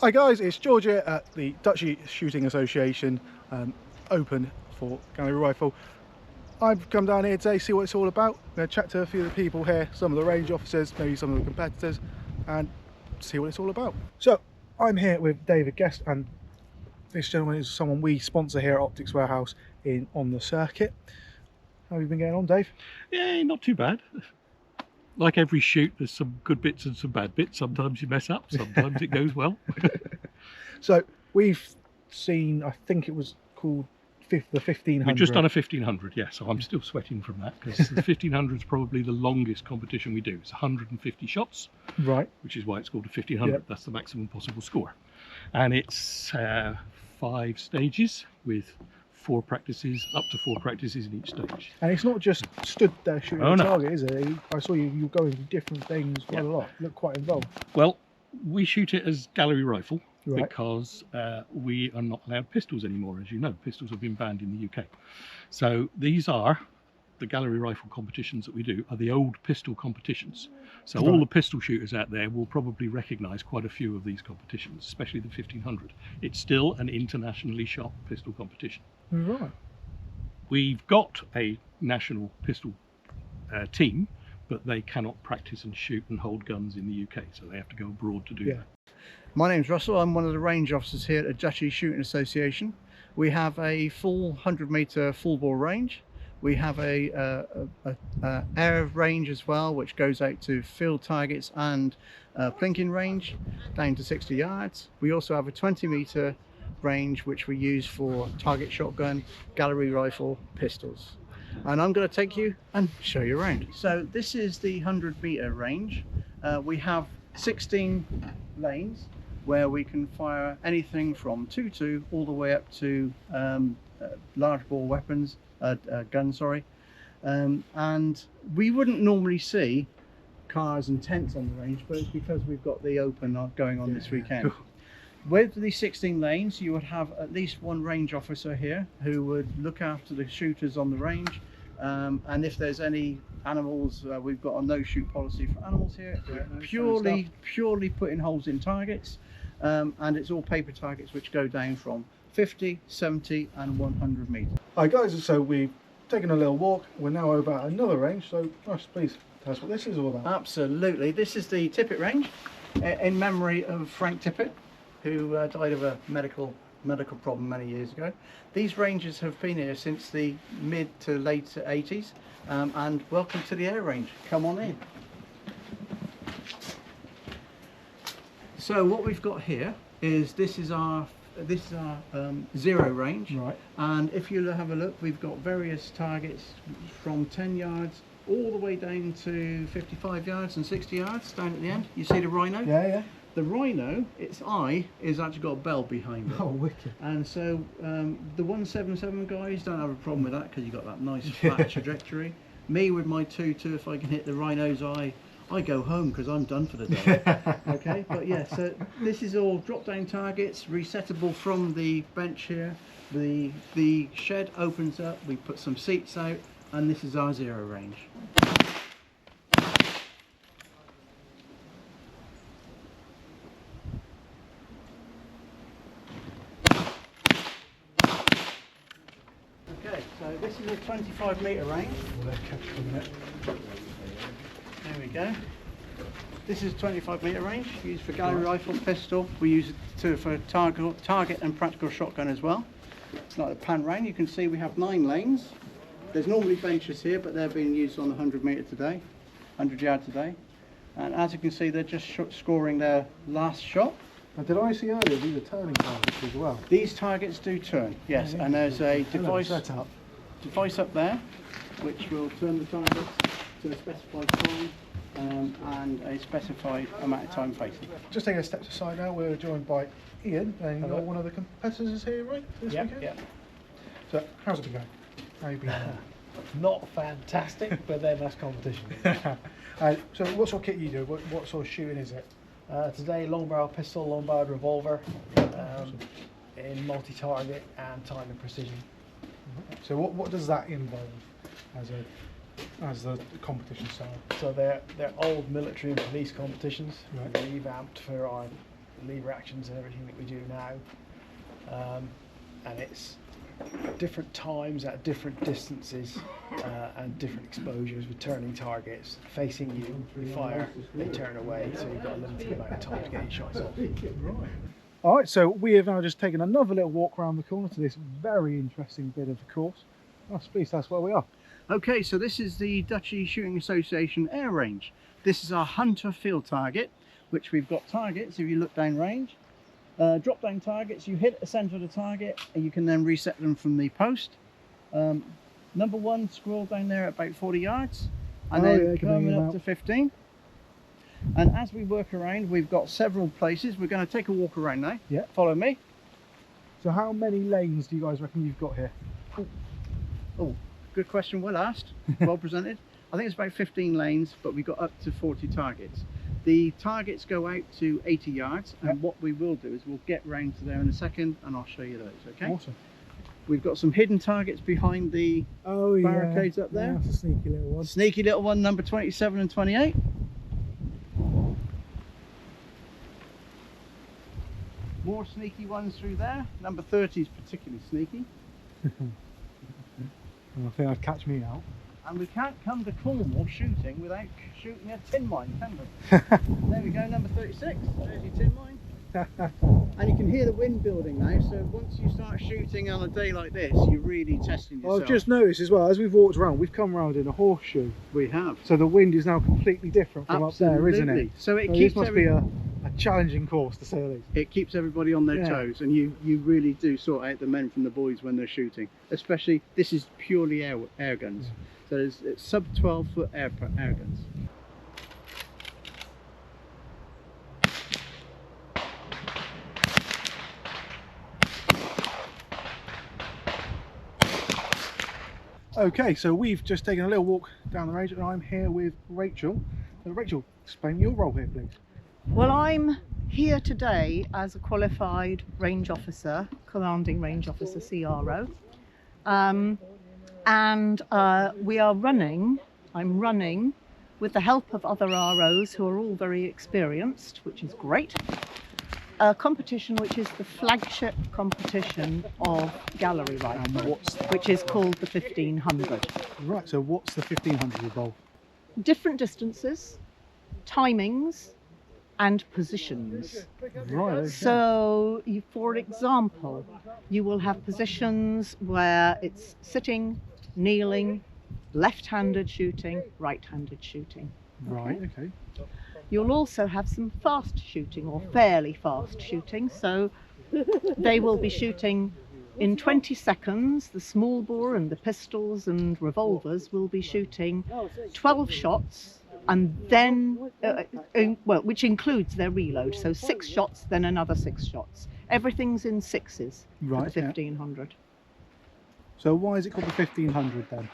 Hi guys, it's George here at the Duchy Shooting Association Open for gallery rifle. I've come down here today to see what it's all about. I'm going to chat to a few of the people here, some of the range officers, maybe some of the competitors, and see what it's all about. So I'm here with David Guest, and this gentleman is someone we sponsor here at Optics Warehouse on the circuit. How have you been getting on, Dave? Yeah, not too bad. Like every shoot, there's some good bits and some bad bits. Sometimes you mess up, sometimes it goes well. So we've seen, I think it was called the 1500. We've just done a 1500, yeah, so I'm still sweating from that because the 1500 is probably the longest competition we do. It's 150 shots, right? Which is why it's called a 1500. Yep. That's the maximum possible score. And it's 5 stages with 4 practices, up to 4 practices in each stage. And it's not just stood there shooting a target, is it? I saw you go into different things quite a lot. You look quite involved. Well, we shoot it as gallery rifle because we are not allowed pistols anymore. As you know, pistols have been banned in the UK. So these are the gallery rifle competitions that we do are the old pistol competitions. So all the pistol shooters out there will probably recognise quite a few of these competitions, especially the 1500. It's still an internationally shot pistol competition. Right. We've got a national pistol team, but they cannot practice and shoot and hold guns in the UK, so they have to go abroad to do that. My name's Russell. I'm one of the range officers here at the Duchy Shooting Association. We have a full 100-metre full bore range. We have a air range as well, which goes out to field targets and plinking range down to 60 yards. We also have a 20-metre range which we use for target shotgun, gallery rifle, pistols. And I'm going to take you and show you around. So this is the 100-metre range. We have 16 lanes where we can fire anything from 2.2 all the way up to large bore weapons, guns, sorry. And we wouldn't normally see cars and tents on the range, but it's because we've got the open going on this weekend. With the 16 lanes, you would have at least one range officer here who would look after the shooters on the range. And if there's any animals, we've got a no-shoot policy for animals here. Purely putting holes in targets, and it's all paper targets which go down from 50, 70 and 100 metres. Hi guys, so we've taken a little walk. We're now over at another range, so Russ, please tell us what this is all about. Absolutely. This is the Tippet Range in memory of Frank Tippet, who died of a medical problem many years ago. These ranges have been here since the mid to late 80s, and welcome to the air range. Come on in. So what we've got here is this is our zero range, right? And if you have a look, we've got various targets from 10 yards all the way down to 55 yards and 60 yards down at the end. You see the rhino? Yeah. The rhino, its eye is actually got a bell behind it. Oh, wicked. And so the 177 guys don't have a problem with that because you've got that nice flat trajectory. Me with my 2.2, if I can hit the rhino's eye, I go home because I'm done for the day. Okay, but yeah, so this is all drop down targets, resettable from the bench here. The shed opens up, we put some seats out, and this is our zero range. Okay, so this is a 25-metre range. There we go. This is a 25-metre range, used for gallery rifle, pistol. We use it for target and practical shotgun as well. It's like a pan round. You can see we have 9 lanes. There's normally benches here, but they're being used on the 100-metre today, 100 yard today. And as you can see, they're just scoring their last shot. Now, did I see earlier these are turning targets as well? These targets do turn, yes. And there's a device up there, which will turn the targets to a specified time and a specified amount of time facing. Just taking a step aside now, we're joined by Ian, and you're one of the competitors here, right? This weekend? Yeah. So, how's it been going? How have you been? Not fantastic, but then that's competition. So, what sort of kit you do? What sort of shooting is it? Today, long barrel pistol, long barrel revolver, in multi-target and time and precision. So, what does that involve as the competition style? So they're old military and police competitions, right. revamped for our lever actions and everything that we do now, and it's different times at different distances and different exposures with turning targets facing you. You fire, they turn away, so you've got a limited amount of time to get your shots off. All right, so we have now just taken another little walk around the corner to this very interesting bit of the course. Please tell us where we are. Okay, so this is the Duchy Shooting Association air range. This is our hunter field target, which we've got targets, if you look down range. Drop down targets, you hit the centre of the target and you can then reset them from the post. Number one squirrel down there at about 40 yards and then coming up to 15. And as we work around, we've got several places. We're going to take a walk around now. Yeah. Follow me. So how many lanes do you guys reckon you've got here? Oh, good question, well asked, well presented. I think it's about 15 lanes, but we've got up to 40 targets. The targets go out to 80 yards, and what we will do is we'll get round to there in a second and I'll show you those, okay? Awesome. We've got some hidden targets behind the barricades up there. Yeah, that's a sneaky little one. Sneaky little one, number 27 and 28. More sneaky ones through there. Number 30 is particularly sneaky. I think that'd catch me out. And we can't come to Cornwall shooting without shooting a tin mine, can we? There we go, number 36. There's your tin mine. And you can hear the wind building now, so once you start shooting on a day like this, you're really testing yourself. I've just noticed as well, as we've walked around, we've come around in a horseshoe. We have. So the wind is now completely different from Absolutely. up there, isn't it? So it So keeps this must be a challenging course, to say the least. It keeps everybody on their toes, and you really do sort out the men from the boys when they're shooting. Especially, this is purely air guns. So it's sub 12-foot air guns. Okay, so we've just taken a little walk down the range and I'm here with Rachel. So Rachel, explain your role here, please. Well, I'm here today as a qualified range officer, commanding range officer, CRO. I'm running with the help of other ROs who are all very experienced, which is great. A competition which is the flagship competition of gallery rifle, which is called the 1500. Right, so what's the 1500 involve? Different distances, timings, and positions. Right, okay. So, for example, you will have positions where it's sitting, kneeling, left-handed shooting, right-handed shooting. Right, okay. You'll also have some fast shooting or fairly fast shooting. So they will be shooting in 20 seconds. The small bore and the pistols and revolvers will be shooting 12 shots and then, which includes their reload. So 6 shots, then another 6 shots. Everything's in sixes for the 1500. So why is it called the 1500 then?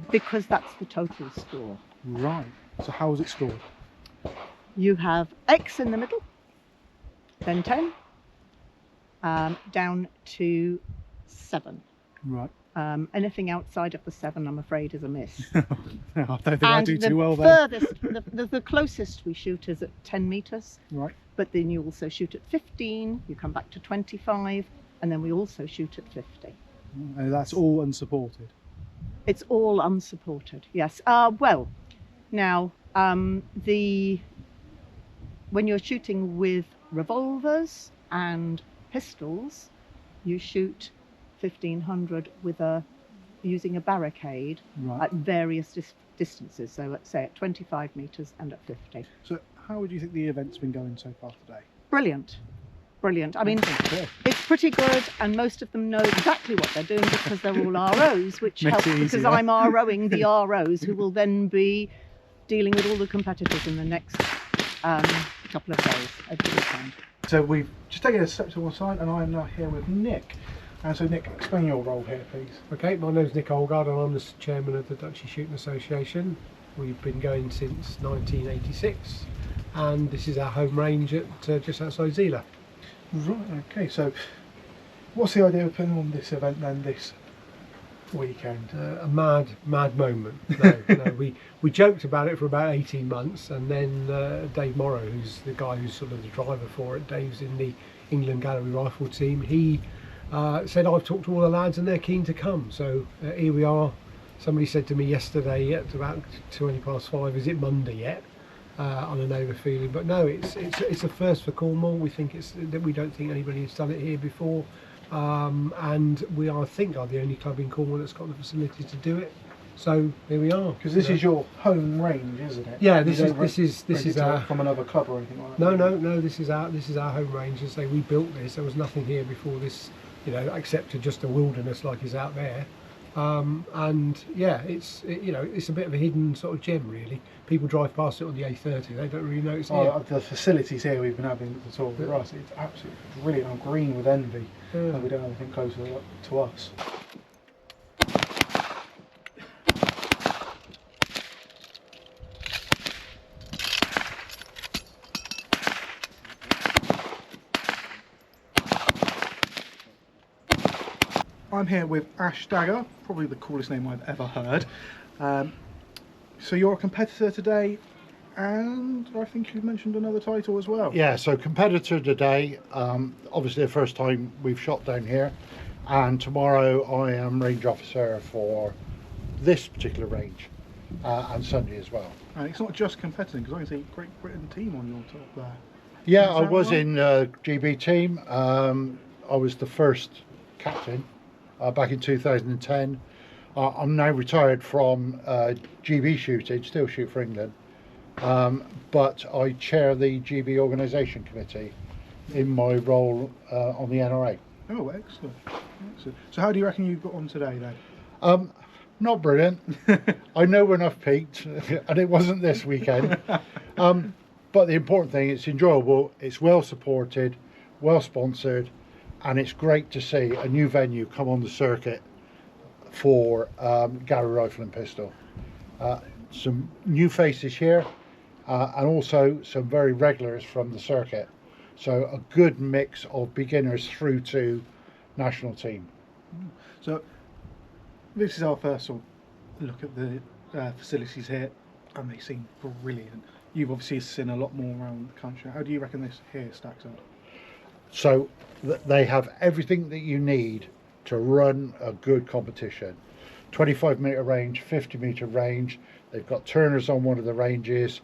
Because that's the total score. Right, so how is it scored? You have X in the middle, then 10, down to 7. Right. Anything outside of the 7, I'm afraid, is a miss. I don't think I do too well then. The closest we shoot is at 10 metres. Right. But then you also shoot at 15, you come back to 25, and then we also shoot at 50. And that's all unsupported? It's all unsupported, yes. Well, now, when you're shooting with revolvers and pistols, you shoot 1500 with using a barricade at various distances. So let's say at 25 metres and at 50. So how would you think the event's been going so far today? Brilliant. Brilliant. I mean, it's pretty good, and most of them know exactly what they're doing because they're all ROs, which helps because I'm ROing the ROs who will then be dealing with all the competitors in the next couple of days over the weekend. So we've just taken a step to one side and I'm now here with Nick. And so Nick, explain your role here, please. Okay, my name's Nick Olgard and I'm the chairman of the Duchy Shooting Association. We've been going since 1986 and this is our home range at just outside Zela. Right, okay, so what's the idea of putting on this event then, this weekend? A mad moment. No, we joked about it for about 18 months, and then Dave Morrow, who's the guy who's sort of the driver for it, Dave's in the England Gallery Rifle team, he said, I've talked to all the lads and they're keen to come, so here we are. Somebody said to me yesterday at about 5:20, is it Monday yet? On an overfeeling, but no, it's a first for Cornwall. We don't think anybody has done it here before, and we I think are the only club in Cornwall that's got the facility to do it. So here we are. Because this is your home range, isn't it? Yeah, this is our from another club or anything like that. No. This is our home range. As I say, we built this. There was nothing here before this, except to just a wilderness like is out there. And yeah, it's a bit of a hidden sort of gem, really. People drive past it on the A30, they don't really know it's here. The facilities here we've been having to talk for us, it's absolutely brilliant. I'm green with envy that we don't have anything closer to us. I'm here with Ash Dagger, probably the coolest name I've ever heard. So you're a competitor today, and I think you mentioned another title as well. Yeah, so competitor today, obviously the first time we've shot down here, and tomorrow I am range officer for this particular range, and Sunday as well. And it's not just competing, because I can see Great Britain team on your top there. Yeah, I was in GB team. I was the first captain back in 2010. I'm now retired from GB shooting, still shoot for England, but I chair the GB organisation committee in my role on the NRA. Oh, excellent. So how do you reckon you got on today then? Not brilliant. I know when I've peaked, and it wasn't this weekend. But the important thing, it's enjoyable, it's well supported, well sponsored, and it's great to see a new venue come on the circuit for gallery rifle and pistol. Some new faces here, and also some very regulars from the circuit. So a good mix of beginners through to national team. So this is our first sort of look at the facilities here, and they seem brilliant. You've obviously seen a lot more around the country. How do you reckon this here stacks up? So they have everything that you need to run a good competition. 25-metre range, 50-metre range. They've got turners on one of the ranges,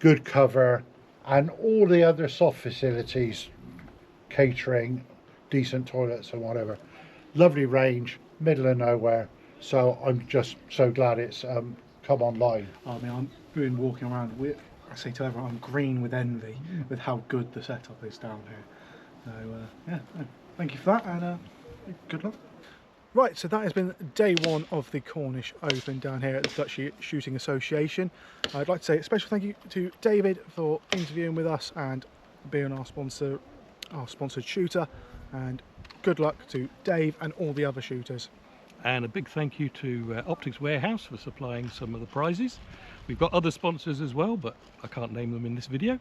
good cover, and all the other soft facilities, catering, decent toilets and whatever. Lovely range, middle of nowhere. So I'm just so glad it's come online. I mean, I've been walking around. I say to everyone, I'm green with envy with how good the setup is down here. So yeah, thank you for that, and good luck. Right, so that has been day one of the Cornish Open down here at the Duchy Shooting Association. I'd like to say a special thank you to David for interviewing with us and being our sponsor, our sponsored shooter, and good luck to Dave and all the other shooters. And a big thank you to Optics Warehouse for supplying some of the prizes. We've got other sponsors as well, but I can't name them in this video.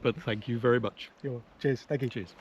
But thank you very much. Cheers, thank you. Cheers.